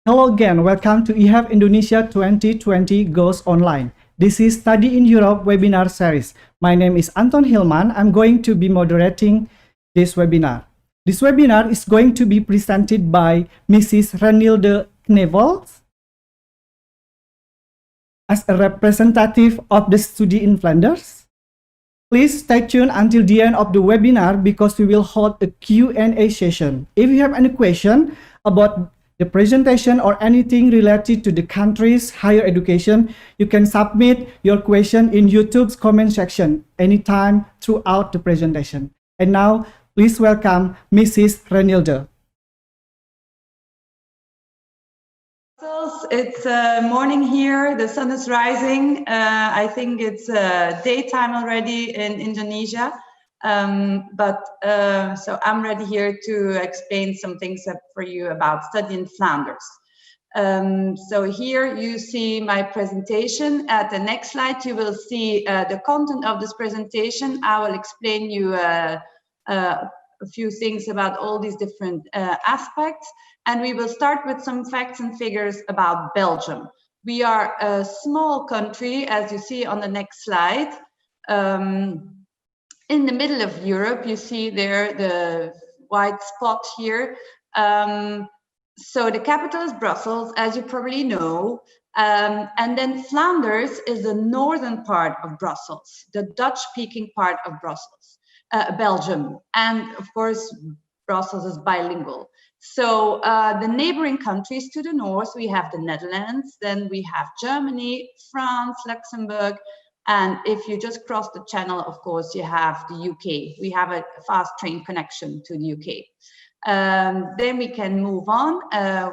Hello again, welcome to eHave Indonesia 2020 Goes Online. This is Study in Europe webinar series. My name is Anton Hilman. I'm going to be moderating this webinar. This webinar is going to be presented by Mrs. Renilde Knevels as a representative of the study in Flanders. Please stay tuned until the end of the webinar because we will hold a Q&A session. If you have any question about the presentation or anything related to the country's higher education, you can submit your question in YouTube's comment section anytime throughout the presentation. And now, please welcome Mrs. Renilde. It's morning here, the sun is rising. I think it's daytime already in Indonesia. So I'm ready here to explain some things for you about study in Flanders. So here you see my presentation. At the next slide, you will see the content of this presentation. I will explain you a few things about all these different aspects. And we will start with some facts and figures about Belgium. We are a small country, as you see on the next slide. In the middle of Europe, you see there the white spot here. So the capital is Brussels, as you probably know. And then Flanders is the northern part of Brussels, the Dutch-speaking part of Brussels, Belgium. And of course, Brussels is bilingual. So the neighboring countries to the north, we have the Netherlands, then we have Germany, France, Luxembourg, and if you just cross the channel, of course, you have the UK. We have a fast train connection to the UK. Then we can move on.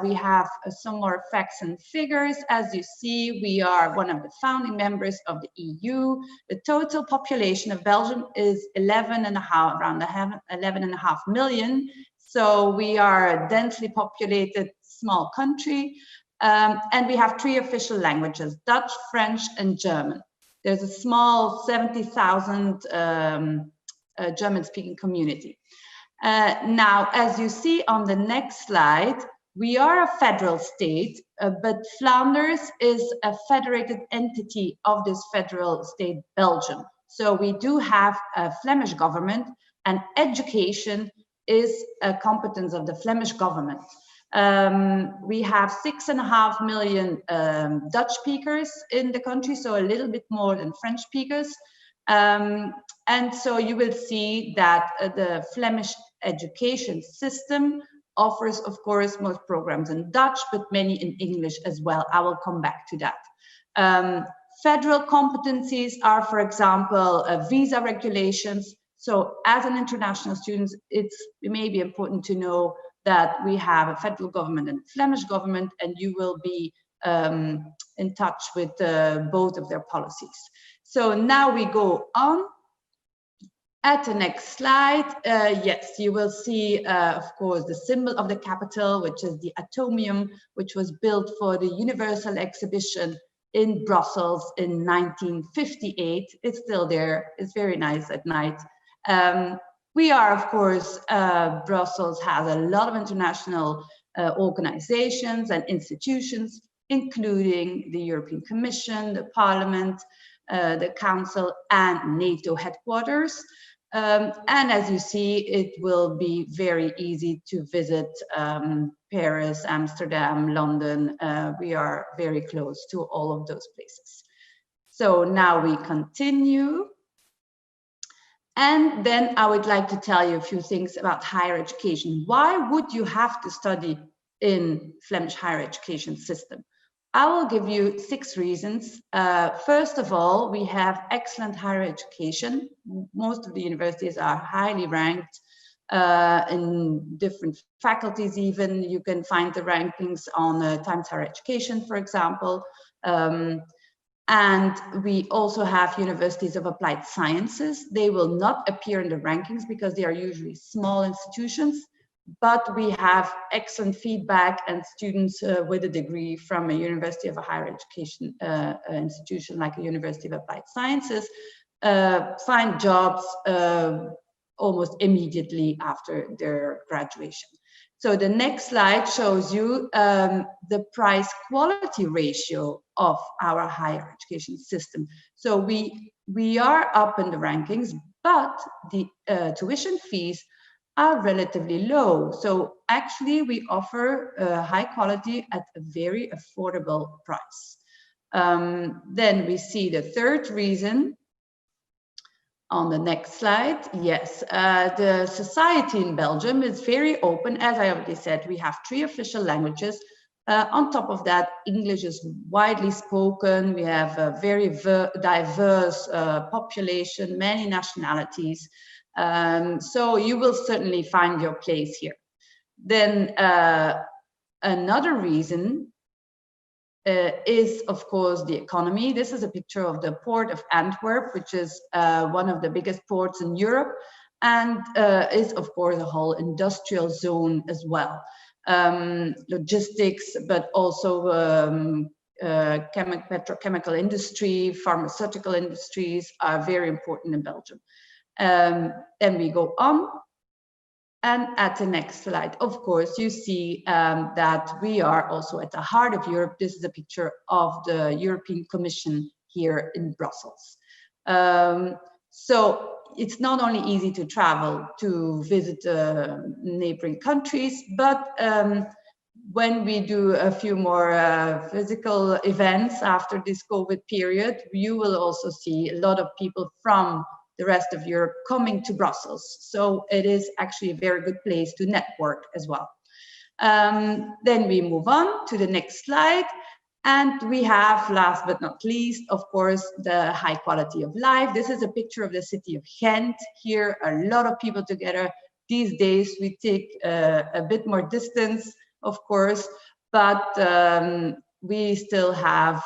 We have some more facts and figures. As you see, we are one of the founding members of the EU. The total population of Belgium is around 11.5 million. So we are a densely populated small country. And we have 3 official languages, Dutch, French, and German. There's a small 70,000 German-speaking community. Now, as you see on the next slide, we are a federal state, but Flanders is a federated entity of this federal state, Belgium. So we do have a Flemish government, and education is a competence of the Flemish government. We have 6.5 million Dutch speakers in the country, so a little bit more than French speakers. And so you will see that the Flemish education system offers, of course, most programs in Dutch, but many in English as well. I will come back to that. Federal competencies are, for example, visa regulations. So as an international student, it may be important to know that we have a federal government and Flemish government, and you will be in touch with both of their policies. So now we go on. At the next slide, yes, you will see, of course, the symbol of the capital, which is the atomium, which was built for the Universal Exhibition in Brussels in 1958. It's still there. It's very nice at night. We are, of course, Brussels has a lot of international organizations and institutions, including the European Commission, the Parliament, the Council, and NATO headquarters. And as you see, it will be very easy to visit Paris, Amsterdam, London. We are very close to all of those places. So now we continue. And then I would like to tell you a few things about higher education. Why would you have to study in Flemish higher education system? I will give you 6 reasons. First of all, we have excellent higher education. Most of the universities are highly ranked in different faculties even. You can find the rankings on Times Higher Education, for example. And we also have universities of applied sciences. They will not appear in the rankings because they are usually small institutions, but we have excellent feedback, and students with a degree from a university of a higher education institution like a University of Applied Sciences find jobs almost immediately after their graduation. So the next slide shows you the price-quality ratio of our higher education system. So we are up in the rankings, but the tuition fees are relatively low. So actually we offer high quality at a very affordable price. Then we see the third reason on the next slide. Yes, the society in Belgium is very open. As I already said, we have 3 official languages. On top of that, English is widely spoken. We have a very diverse population, many nationalities. So you will certainly find your place here. Then another reason is, of course, the economy. This is a picture of the port of Antwerp, which is one of the biggest ports in Europe, and is, of course, a whole industrial zone as well. Logistics, but also petrochemical industry, pharmaceutical industries are very important in Belgium. Then we go on. And at the next slide, of course, you see that we are also at the heart of Europe. This is a picture of the European Commission here in Brussels. So it's not only easy to travel to visit neighboring countries, but when we do a few more physical events after this COVID period, you will also see a lot of people from the rest of Europe coming to Brussels. So it is actually a very good place to network as well. Then we move on to the next slide. And we have, last but not least, of course, the high quality of life. This is a picture of the city of Ghent. Here, a lot of people together. These days, we take a bit more distance, of course, but we still have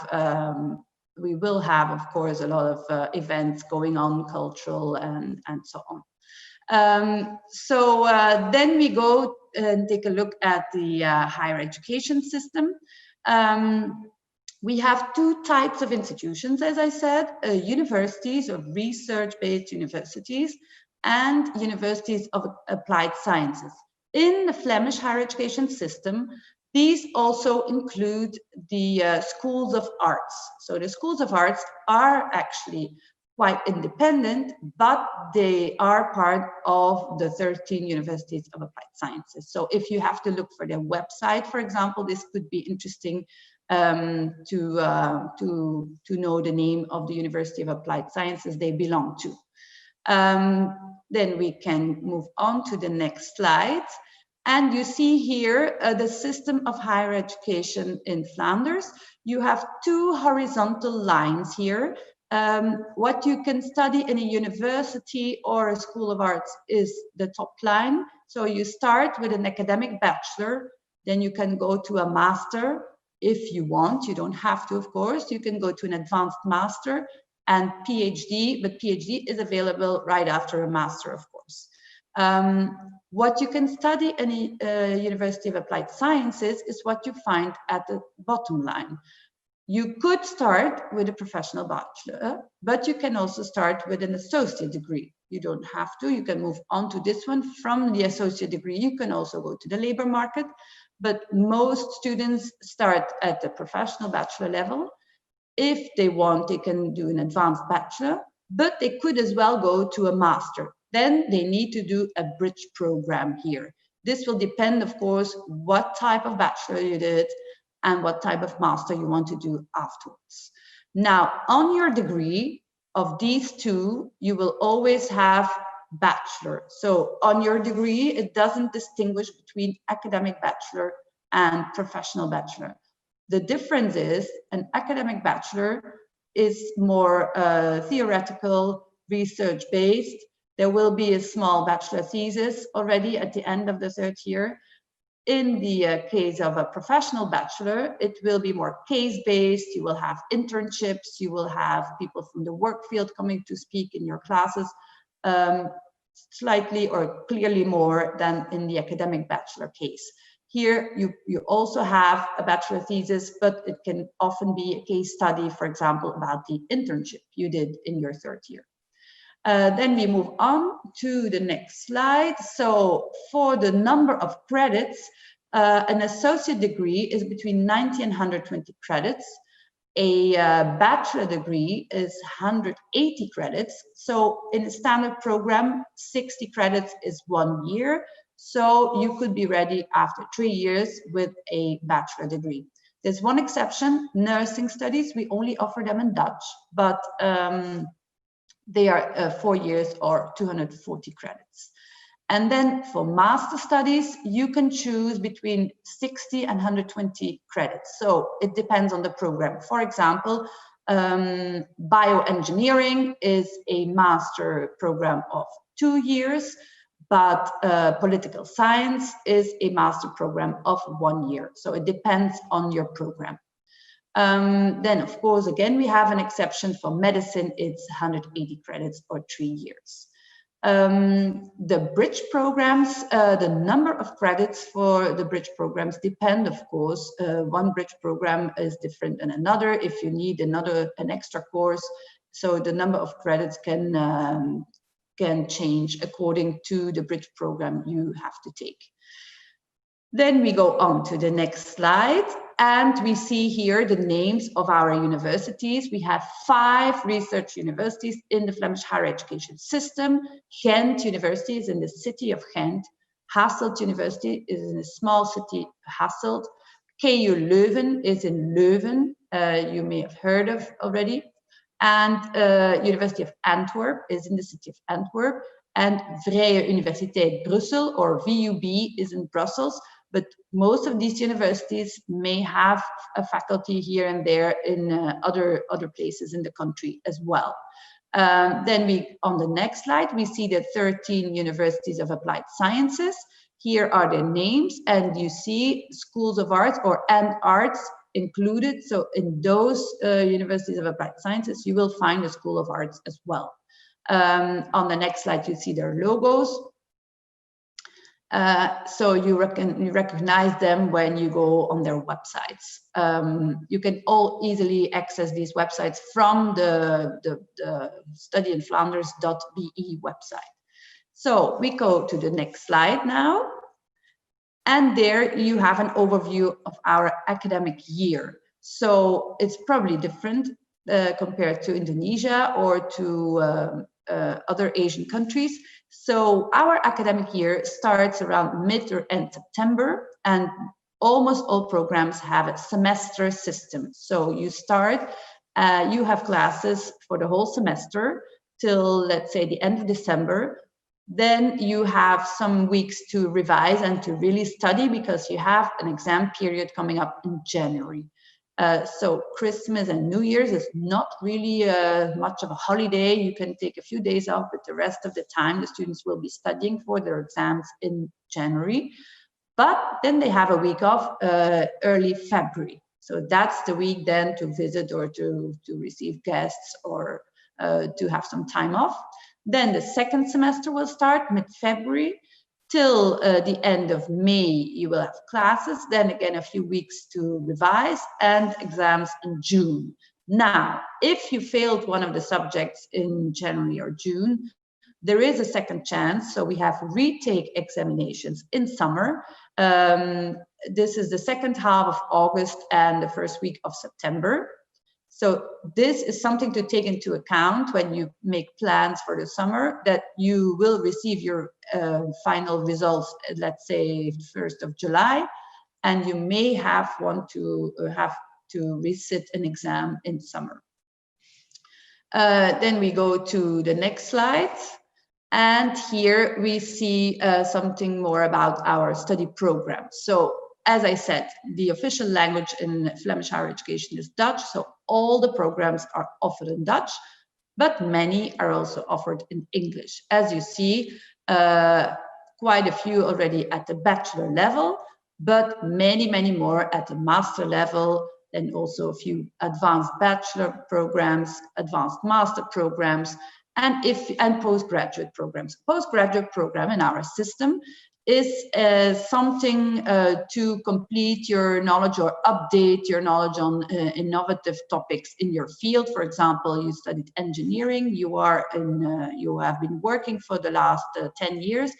we will have, of course, a lot of events going on, cultural and so on. So then we go and take a look at the higher education system. We have 2 types of institutions, as I said, universities or research-based universities and universities of applied sciences. In the Flemish higher education system, these also include the schools of arts. So the schools of arts are actually quite independent, but they are part of the 13 universities of applied sciences. So if you have to look for their website, for example, this could be interesting to know the name of the University of Applied Sciences they belong to. Then we can move on to the next slide. And you see here the system of higher education in Flanders. You have 2 horizontal lines here. What you can study in a university or a school of arts is the top line. So you start with an academic bachelor, then you can go to a master if you want. You don't have to, of course. You can go to an advanced master and PhD, but PhD is available right after a master, of course. What you can study in a University of Applied Sciences is what you find at the bottom line. You could start with a professional bachelor, but you can also start with an associate degree. You don't have to, you can move on to this one. From the associate degree, you can also go to the labor market, but most students start at the professional bachelor level. If they want, they can do an advanced bachelor, but they could as well go to a master. Then they need to do a bridge program here. This will depend, of course, what type of bachelor you did and what type of master you want to do afterwards. Now, on your degree of these 2, you will always have bachelor. So on your degree, it doesn't distinguish between academic bachelor and professional bachelor. The difference is an academic bachelor is more theoretical, research-based. There will be a small bachelor thesis already at the end of the 3rd year. In the case of a professional bachelor, it will be more case-based. You will have internships. You will have people from the work field coming to speak in your classes, slightly or clearly more than in the academic bachelor case. Here, you also have a bachelor thesis, but it can often be a case study, for example, about the internship you did in your 3rd year. Then we move on to the next slide. So for the number of credits, an associate degree is between 90 and 120 credits. A bachelor degree is 180 credits. So in a standard program, 60 credits is 1 year. So you could be ready after 3 years with a bachelor degree. There's one exception, nursing studies. We only offer them in Dutch, but they are 4 years or 240 credits. And then for master studies, you can choose between 60 and 120 credits. So it depends on the program. For example, bioengineering is a master program of 2 years, but political science is a master program of 1 year. So it depends on your program. Then, of course, again, we have an exception for medicine. It's 180 credits or 3 years. The bridge programs, the number of credits for the bridge programs depend, of course. One bridge program is different than another if you need an extra course. So the number of credits can change according to the bridge program you have to take. Then we go on to the next slide, and we see here the names of our universities. We have 5 research universities in the Flemish higher education system. Ghent University is in the city of Ghent. Hasselt University is in a small city, Hasselt. KU Leuven is in Leuven, you may have heard of already. And University of Antwerp is in the city of Antwerp. And Vrije Universiteit Brussels, or VUB, is in Brussels. But most of these universities may have a faculty here and there in other places in the country as well. Then on the next slide, we see the 13 universities of applied sciences. Here are their names, and you see schools of arts and arts included. So in those universities of applied sciences, you will find a school of arts as well. On the next slide, you see their logos. So you recognize them when you go on their websites. You can all easily access these websites from the studyinflanders.be website. So we go to the next slide now. And there you have an overview of our academic year. So it's probably different compared to Indonesia or to other Asian countries. So our academic year starts around mid or end September, and almost all programs have a semester system. So you start, you have classes for the whole semester till, let's say, the end of December. Then you have some weeks to revise and to really study because you have an exam period coming up in January. So Christmas and New Year's is not really much of a holiday. You can take a few days off, but the rest of the time the students will be studying for their exams in January. But then they have a week off early February. So that's the week then to visit or to receive guests or to have some time off. Then the second semester will start mid-February. Till the end of May, you will have classes, then again a few weeks to revise, and exams in June. Now, if you failed one of the subjects in January or June, there is a second chance. So we have retake examinations in summer. This is the second half of August and the first week of September. So this is something to take into account when you make plans for the summer, that you will receive your final results, let's say 1st of July, and you may have to resit an exam in summer. Then we go to the next slide. And here we see something more about our study program. So as I said, the official language in Flemish higher education is Dutch, so all the programs are offered in Dutch, but many are also offered in English. As you see, quite a few already at the bachelor level, but many, many more at the master level, and also a few advanced bachelor programs, advanced master programs, and postgraduate programs. Postgraduate program in our system is something to complete your knowledge or update your knowledge on innovative topics in your field. For example, you studied engineering, you have been working for the last 10 years,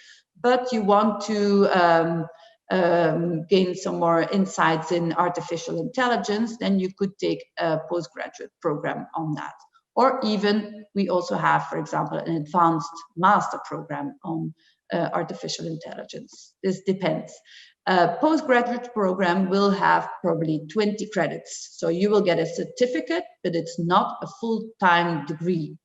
but you want to gain some more insights in artificial intelligence, then you could take a postgraduate program on that. Or even, we also have, for example, an advanced master program on artificial intelligence. This depends. A postgraduate program will have probably 20 credits. So you will get a certificate, but it's not a full-time degree.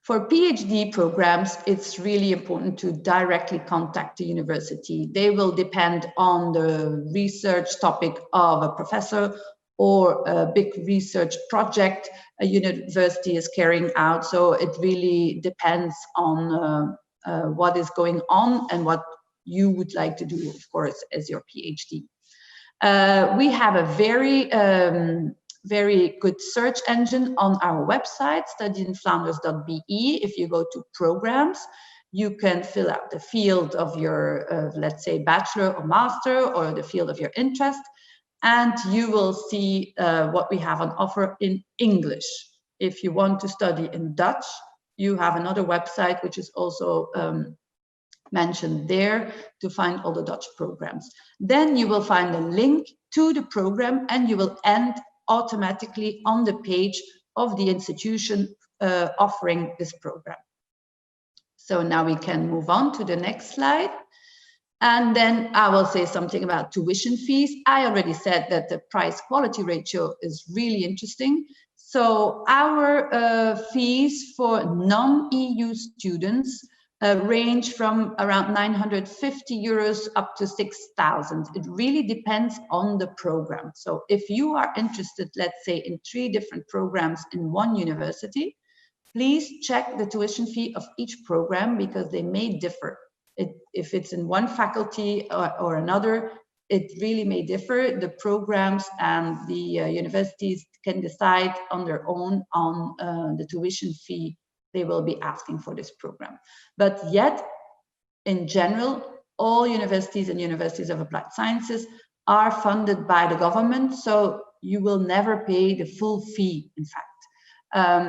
For PhD programs, it's really important to directly contact the university. They will depend on the research topic of a professor or a big research project a university is carrying out. So it really depends on what is going on and what you would like to do, of course, as your PhD. We have a very good search engine on our website, studyinflanders.be. If you go to programs, you can fill out the field of your, let's say, bachelor or master, or the field of your interest, and you will see what we have on offer in English. If you want to study in Dutch, you have another website, which is also mentioned there, to find all the Dutch programs. Then you will find a link to the program, and you will end automatically on the page of the institution offering this program. So now we can move on to the next slide. And then I will say something about tuition fees. I already said that the price-quality ratio is really interesting. So our fees for non-EU students range from around 950 euros up to 6,000. It really depends on the program. So if you are interested, let's say, in 3 different programs in one university, please check the tuition fee of each program, because they may differ. If it's in one faculty or another, it really may differ. The programs and the universities can decide on their own on the tuition fee they will be asking for this program. But yet, in general, all universities and universities of applied sciences are funded by the government, so you will never pay the full fee, in fact.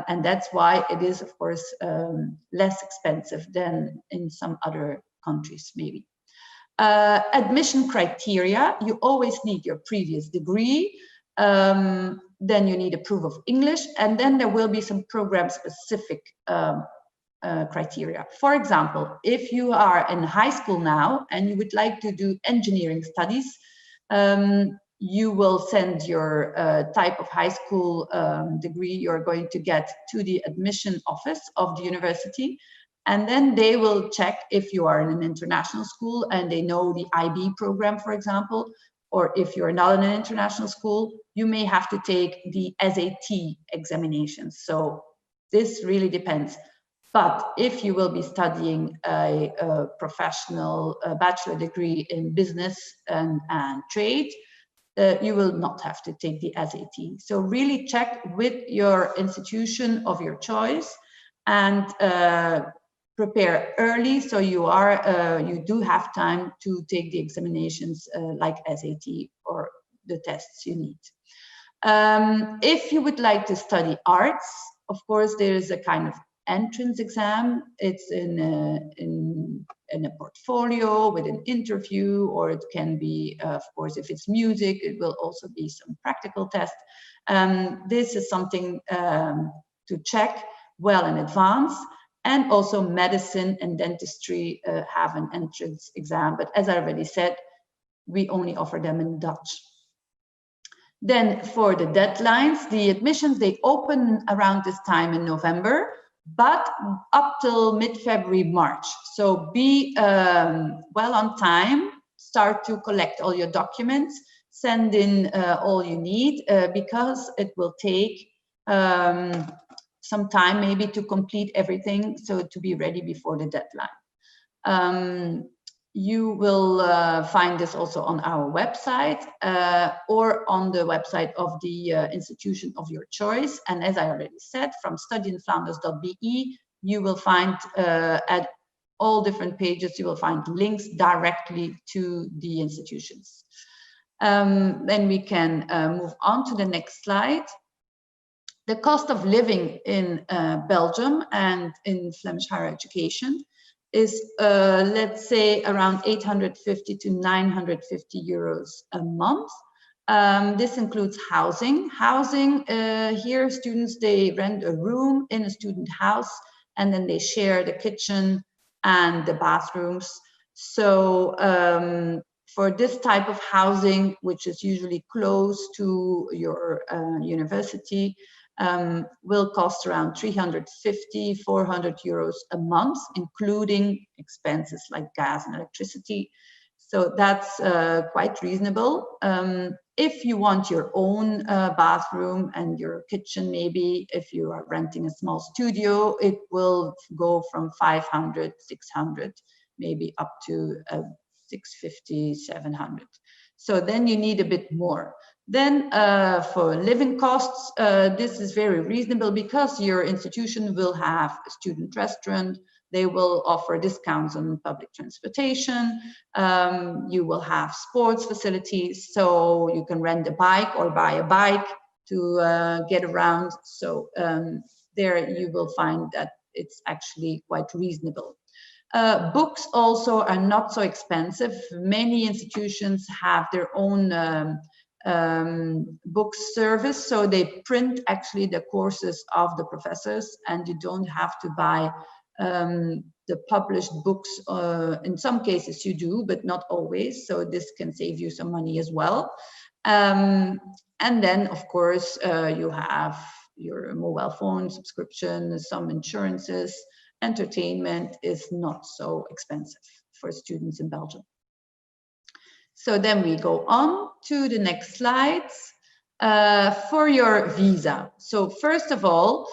And that's why it is, of course, less expensive than in some other countries, maybe. Admission criteria, you always need your previous degree. Then you need a proof of English, and then there will be some program-specific criteria. For example, if you are in high school now and you would like to do engineering studies, you will send your type of high school degree you're going to get to the admission office of the university, and then they will check if you are in an international school and they know the IB program, for example. Or if you're not in an international school, you may have to take the SAT examinations. So this really depends. But if you will be studying a professional bachelor degree in business and trade, you will not have to take the SAT. So really check with your institution of your choice and prepare early, so you do have time to take the examinations like SAT or the tests you need. If you would like to study arts, of course, there is a kind of entrance exam. It's in a portfolio with an interview, or it can be, of course, if it's music, it will also be some practical test. This is something to check well in advance. And also medicine and dentistry have an entrance exam. But as I already said, we only offer them in Dutch. Then for the deadlines, the admissions, they open around this time in November, but up till mid-February, March. So be well on time, start to collect all your documents, send in all you need, because it will take some time maybe to complete everything, so to be ready before the deadline. You will find this also on our website or on the website of the institution of your choice. And as I already said, from studyinflanders.be, you will find at all different pages, you will find links directly to the institutions. Then we can move on to the next slide. The cost of living in Belgium and in Flemish higher education is, let's say, around 850 to 950 euros a month. This includes housing. Housing, here students, they rent a room in a student house and then they share the kitchen and the bathrooms. So for this type of housing, which is usually close to your university, will cost around 350, 400 euros a month, including expenses like gas and electricity. So that's quite reasonable. If you want your own bathroom and your kitchen, maybe if you are renting a small studio, it will go from 500, 600, maybe up to 650, 700. So then you need a bit more. Then for living costs, this is very reasonable because your institution will have a student restaurant. They will offer discounts on public transportation. You will have sports facilities, so you can rent a bike or buy a bike to get around. So there you will find that it's actually quite reasonable. Books also are not so expensive. Many institutions have their own book service, so they print actually the courses of the professors, and you don't have to buy the published books. In some cases you do, but not always, so this can save you some money as well. And then of course you have your mobile phone subscription, some insurances. Entertainment is not so expensive for students in Belgium. So then we go on to the next slides for your visa. So first of all,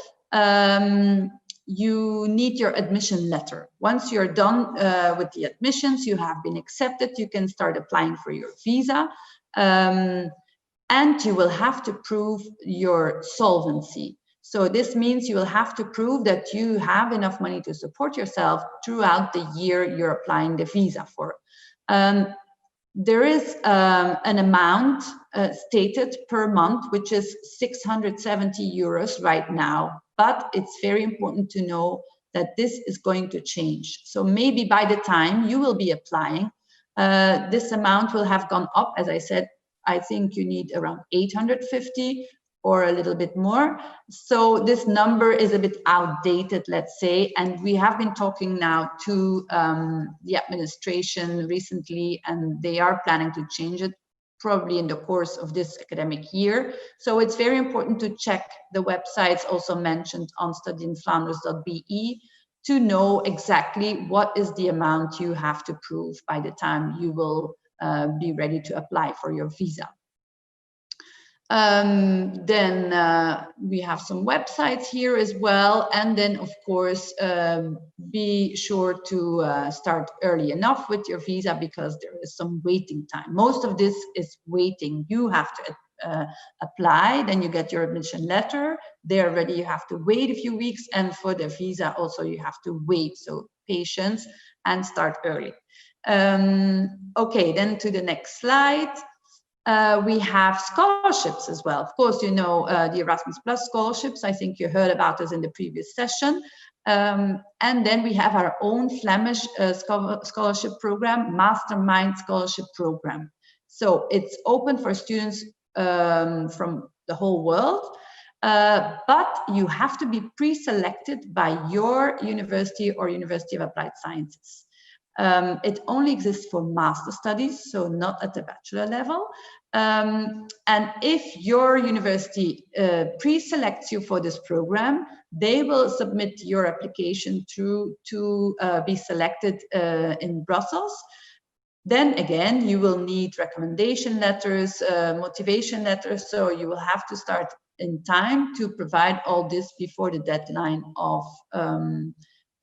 you need your admission letter. Once you're done with the admissions, you have been accepted, you can start applying for your visa. And you will have to prove your solvency. So this means you will have to prove that you have enough money to support yourself throughout the year you're applying the visa for. There is an amount stated per month, which is 670 euros right now, but it's very important to know that this is going to change. So maybe by the time you will be applying, this amount will have gone up. As I said, I think you need around 850 or a little bit more. So this number is a bit outdated, let's say, and we have been talking now to the administration recently, and they are planning to change it probably in the course of this academic year. So it's very important to check the websites also mentioned on studyinflanders.be to know exactly what is the amount you have to prove by the time you will be ready to apply for your visa. Then we have some websites here as well, and then of course be sure to start early enough with your visa, because there is some waiting time. Most of this is waiting. You have to apply, then you get your admission letter, they're ready, you have to wait a few weeks, and for the visa also you have to wait. So patience and start early. Okay, then to the next slide. We have scholarships as well. Of course, you know the Erasmus Plus scholarships. I think you heard about this in the previous session. And then we have our own Flemish scholarship program, Mastermind Scholarship Program. So it's open for students from the whole world, but you have to be pre-selected by your university or University of Applied Sciences. It only exists for master studies, so not at the bachelor level. And if your university pre-selects you for this program, they will submit your application to be selected in Brussels. Then again, you will need recommendation letters, motivation letters, so you will have to start in time to provide all this before the deadline of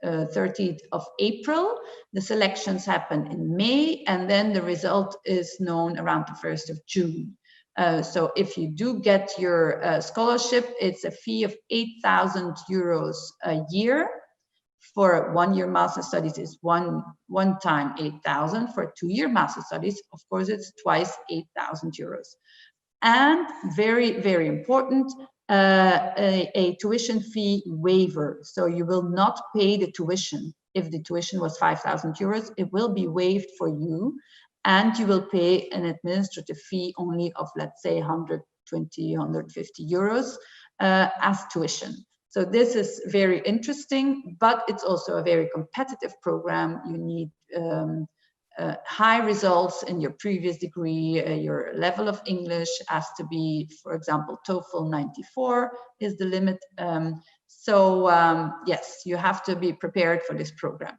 30th of April. The selections happen in May, and then the result is known around the 1st of June. So if you do get your scholarship, it's a fee of 8,000 euros a year. For 1 year master studies is one time 8,000. For 2 year master studies, of course, it's twice 8,000 euros. And very, very important, a tuition fee waiver. So you will not pay the tuition. If the tuition was 5,000 euros, it will be waived for you, and you will pay an administrative fee only of, let's say, 120, 150 euros as tuition. So this is very interesting, but it's also a very competitive program. You need high results in your previous degree. Your level of English has to be, for example, TOEFL 94 is the limit. Yes, you have to be prepared for this program.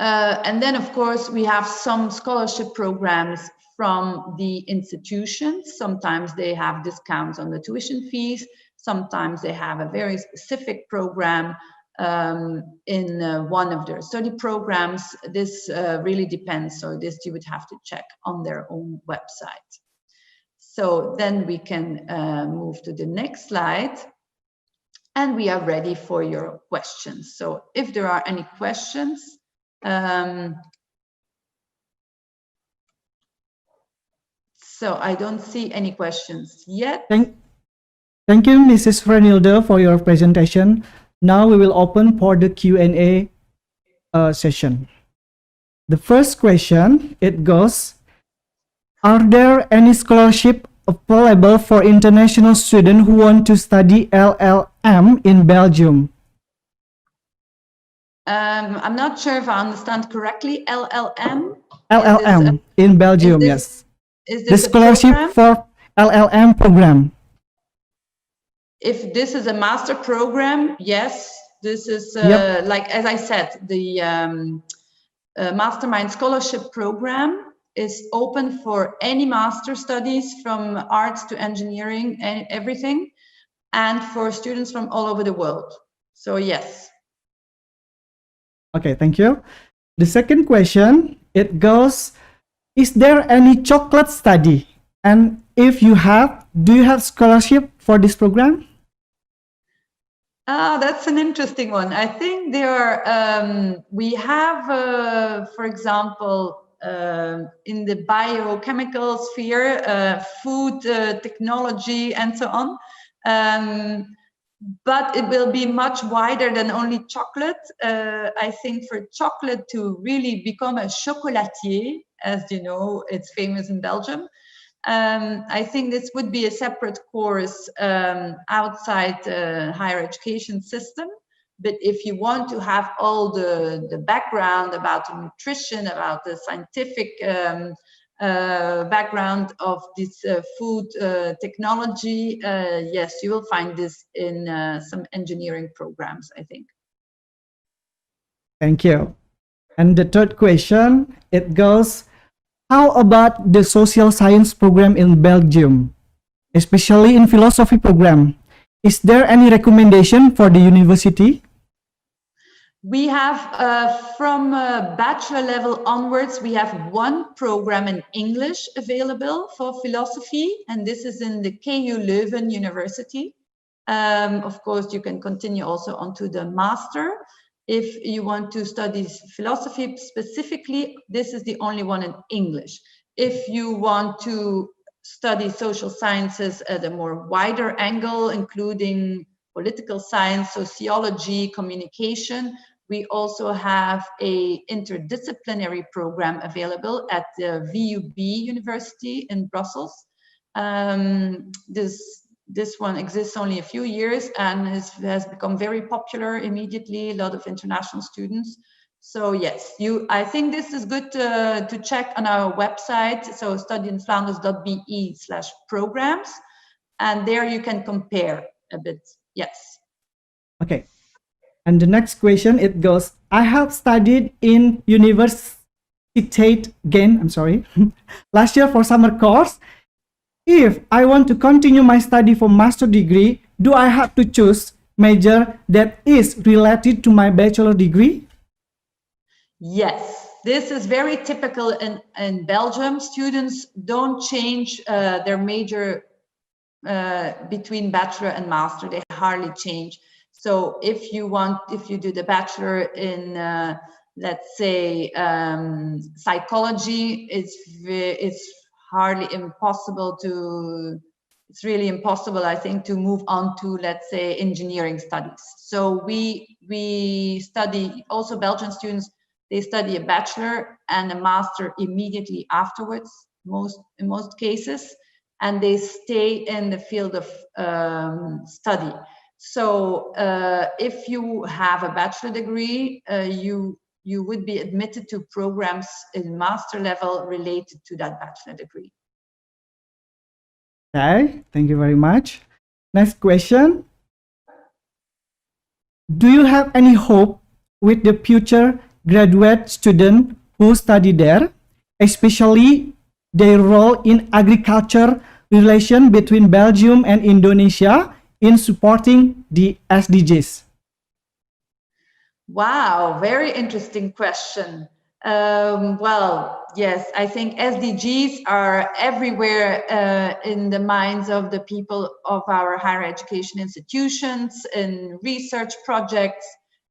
And then, of course, we have some scholarship programs from the institutions. Sometimes they have discounts on the tuition fees. Sometimes they have a very specific program in one of their study programs. This really depends. So this you would have to check on their own website. So then we can move to the next slide. And we are ready for your questions. So if there are any questions, so I don't see any questions yet. Thank you, Mrs. Frenilde, for your presentation. Now we will open for the Q&A session. The first question, it goes, are there any scholarship available for international students who want to study LLM in Belgium? I'm not sure if I understand correctly. LLM? LLM in Belgium, yes. Is The this scholarship for LLM program. If this is a master program, yes. This is, Yep. like, as I said, the Mastermind Scholarship Program is open for any master studies from arts to engineering and everything, and for students from all over the world. So, yes. Okay, thank you. The second question, it goes, is there any chocolate study? And if you have, do you have scholarship for this program? That's an interesting one. I think there are, we have, for example, in the biochemical sphere, food technology and so on. But it will be much wider than only chocolate. I think for chocolate to really become a chocolatier, as you know, it's famous in Belgium. I think this would be a separate course outside the higher education system. But if you want to have all the background about the nutrition, about the scientific background of this food technology, yes, you will find this in some engineering programs, I think. Thank you. And the third question, it goes, how about the social science program in Belgium, especially in philosophy program? Is there any recommendation for the university? We have, from bachelor level onwards, we have one program in English available for philosophy, and this is in the KU Leuven University. Of course, you can continue also onto the master. If you want to study philosophy specifically, this is the only one in English. If you want to study social sciences at a more wider angle, including political science, sociology, communication, we also have a interdisciplinary program available at the VUB University in Brussels. This one exists only a few years and has become very popular immediately, a lot of international students. So yes, I think this is good to check on our website, so studyinflanders.be/programs, and there you can compare a bit, yes. Okay. And the next question, it goes, I have studied in Universiteit Gent, last year for summer course. If I want to continue my study for master degree, do I have to choose major that is related to my bachelor degree? Yes, this is very typical in Belgium. Students don't change their major between bachelor and master. They hardly change. So if you do the bachelor in, let's say, psychology, it's really impossible, I think, to move on to, let's say, engineering studies. So we study, also Belgian students, they study a bachelor and a master immediately afterwards, in most cases, and they stay in the field of study. So if you have a bachelor degree, you would be admitted to programs in master level related to that bachelor degree. Okay, thank you very much. Next question. Do you have any hope with the future graduate student who study there, especially their role in agriculture relation between Belgium and Indonesia in supporting the SDGs? Wow, very interesting question. Well, yes, I think SDGs are everywhere in the minds of the people of our higher education institutions, in research projects,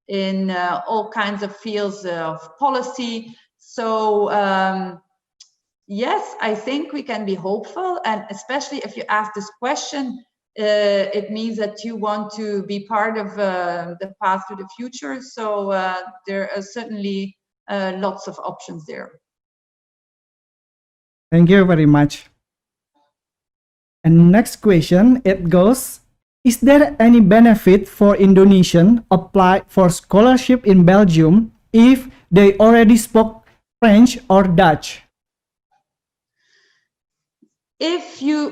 in all kinds of fields of policy. So yes, I think we can be hopeful, and especially if you ask this question, it means that you want to be part of the path to the future. So there are certainly lots of options there. Thank you very much. And next question, it goes, is there any benefit for Indonesian apply for scholarship in Belgium if they already spoke French or Dutch?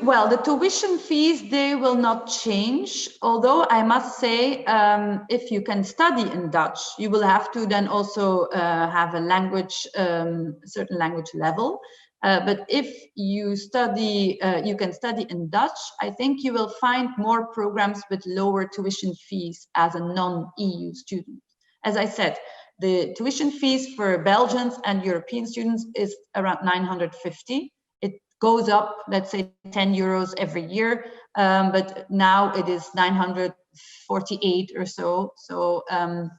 Well, the tuition fees, they will not change. Although I must say, if you can study in Dutch, you will have to then also have a language, certain language level. But if you study, you can study in Dutch, I think you will find more programs with lower tuition fees as a non-EU student. As I said, the tuition fees for Belgians and European students is around 950. Goes up, let's say, 10 euros every year, but now it is 948 or so. So, and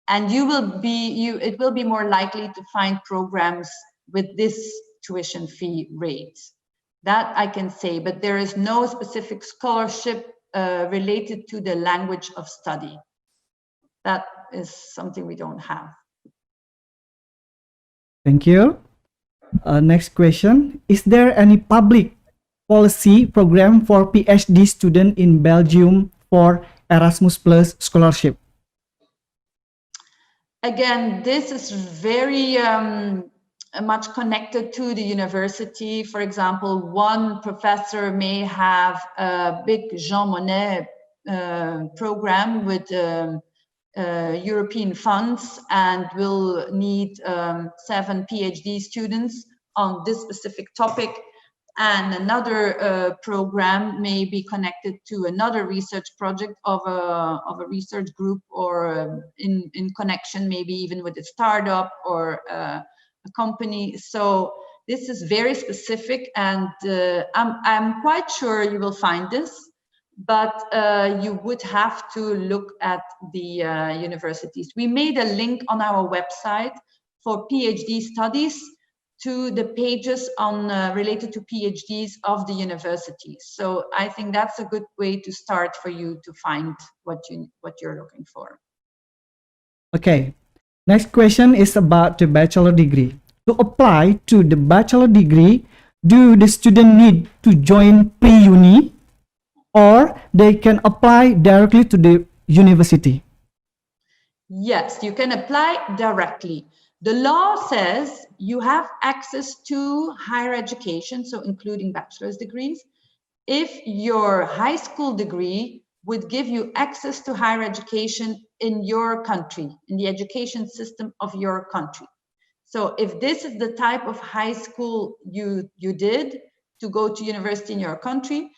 it will be more likely to find programs with this tuition fee rate. That I can say, but there is no specific scholarship related to the language of study. That is something we don't have. Thank you. Next question. Is there any public policy program for PhD student in Belgium for Erasmus Plus scholarship? Again, this is very much connected to the university. For example, one professor may have a big Jean Monnet program with European funds and will need 7 PhD students on this specific topic, and another program may be connected to another research project of a research group, or in connection maybe even with a startup or a company. So this is very specific, and I'm quite sure you will find this, but you would have to look at the universities. We made a link on our website for PhD studies to the pages on related to PhDs of the universities. So I think that's a good way to start for you to find what you're looking for. Okay, next question is about the bachelor degree. To apply to the bachelor degree, do the student need to join pre-uni, or they can apply directly to the university? Yes, you can apply directly. The law says you have access to higher education, so including bachelor's degrees, if your high school degree would give you access to higher education in your country, in the education system of your country. So if this is the type of high school you did to go to university in your country,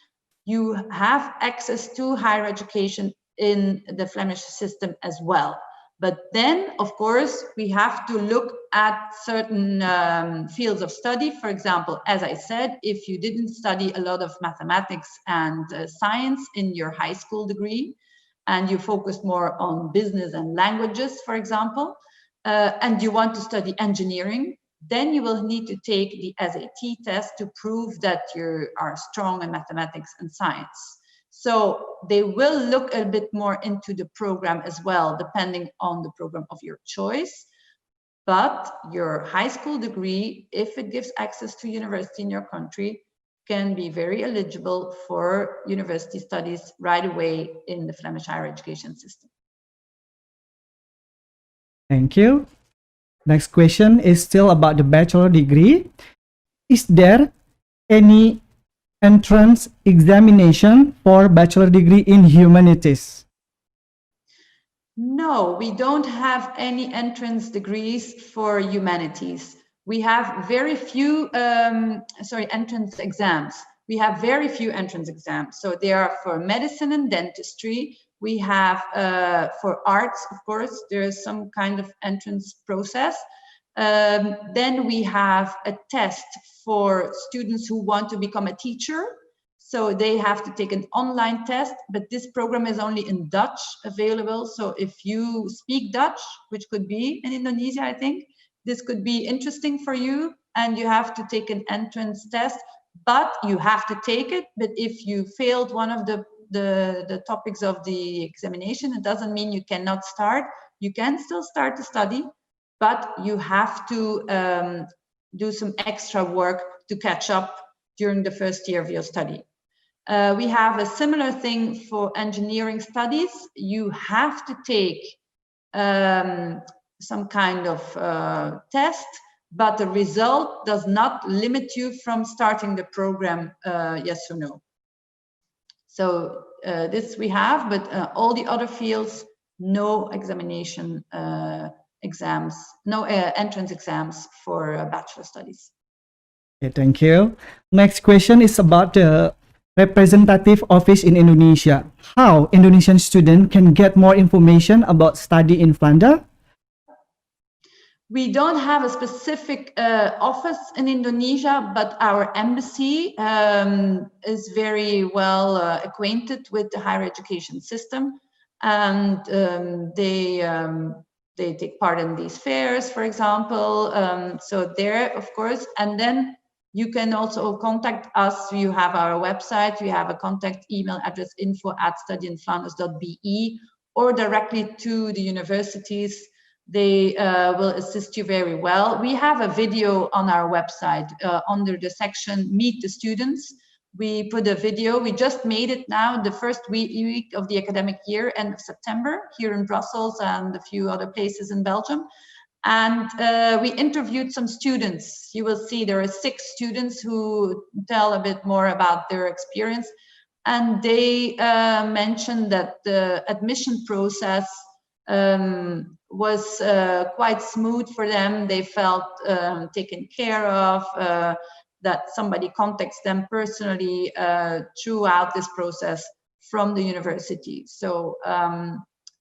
you have access to higher education in the Flemish system as well. But then, of course, we have to look at certain fields of study. For example, as I said, if you didn't study a lot of mathematics and science in your high school degree, and you focused more on business and languages, for example, and you want to study engineering, then you will need to take the SAT test to prove that you are strong in mathematics and science. So they will look a bit more into the program as well, depending on the program of your choice. But your high school degree, if it gives access to university in your country, can be very eligible for university studies right away in the Flemish higher education system. Thank you. Next question is still about the bachelor degree. Is there any entrance examination for bachelor degree in humanities? No, we don't have any entrance degrees for humanities. We have very few, entrance exams. We have very few entrance exams. So they are for medicine and dentistry. We have for arts, of course, there is some kind of entrance process. Then we have a test for students who want to become a teacher. So they have to take an online test, but this program is only in Dutch available. So if you speak Dutch, which could be in Indonesia, I think, this could be interesting for you, and you have to take an entrance test, but you have to take it. But if you failed one of the topics of the examination, it doesn't mean you cannot start. You can still start to study, but you have to do some extra work to catch up during the first year of your study. We have a similar thing for engineering studies. You have to take some kind of test, but the result does not limit you from starting the program, yes or no. So this we have, but all the other fields, no examination exams, no entrance exams for bachelor studies. Okay, thank you. Next question is about the representative office in Indonesia. How Indonesian students can get more information about study in Flanders? We don't have a specific office in Indonesia, but our embassy is very well acquainted with the higher education system, and they take part in these fairs, for example. So there, of course, and then you can also contact us. You have our website, you have a contact email address, info@studyinflanders.be, or directly to the universities. They will assist you very well. We have a video on our website under the section Meet the Students. We put a video, we just made it now, the first week of the academic year, end of September, here in Brussels and a few other places in Belgium. And we interviewed some students. You will see there are 6 students who tell a bit more about their experience. And they mentioned that the admission process was quite smooth for them. They felt taken care of, that somebody contacts them personally throughout this process from the university. So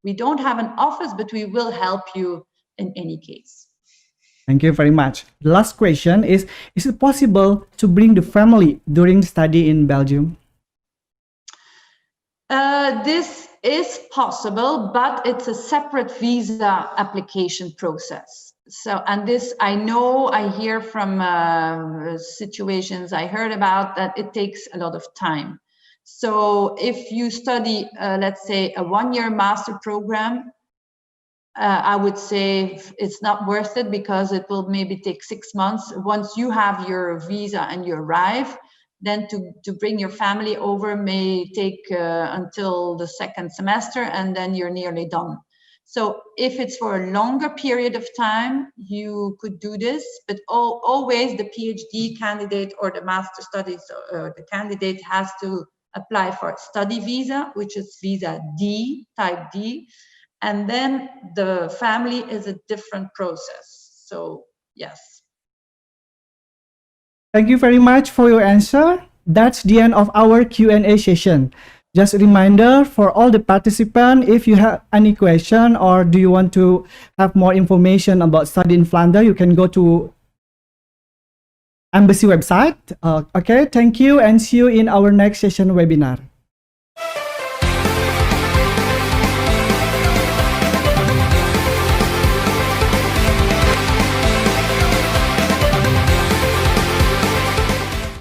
we don't have an office, but we will help you in any case. Thank you very much. The last question is it possible to bring the family during study in Belgium? This is possible, but it's a separate visa application process. So, and this, I know, I hear from situations I heard about that it takes a lot of time. So if you study, let's say, a 1-year master program, I would say it's not worth it, because it will maybe take 6 months. Once you have your visa and you arrive, then to bring your family over may take until the 2nd semester, and then you're nearly done. So if it's for a longer period of time, you could do this, but always the PhD candidate or the master studies, the candidate has to apply for a study visa, which is visa D, type D. And then the family is a different process. So yes. Thank you very much for your answer. That's the end of our Q&A session. Just a reminder for all the participants, if you have any question or do you want to have more information about study in Flanders, you can go to embassy website. Okay, thank you and see you in our next session webinar.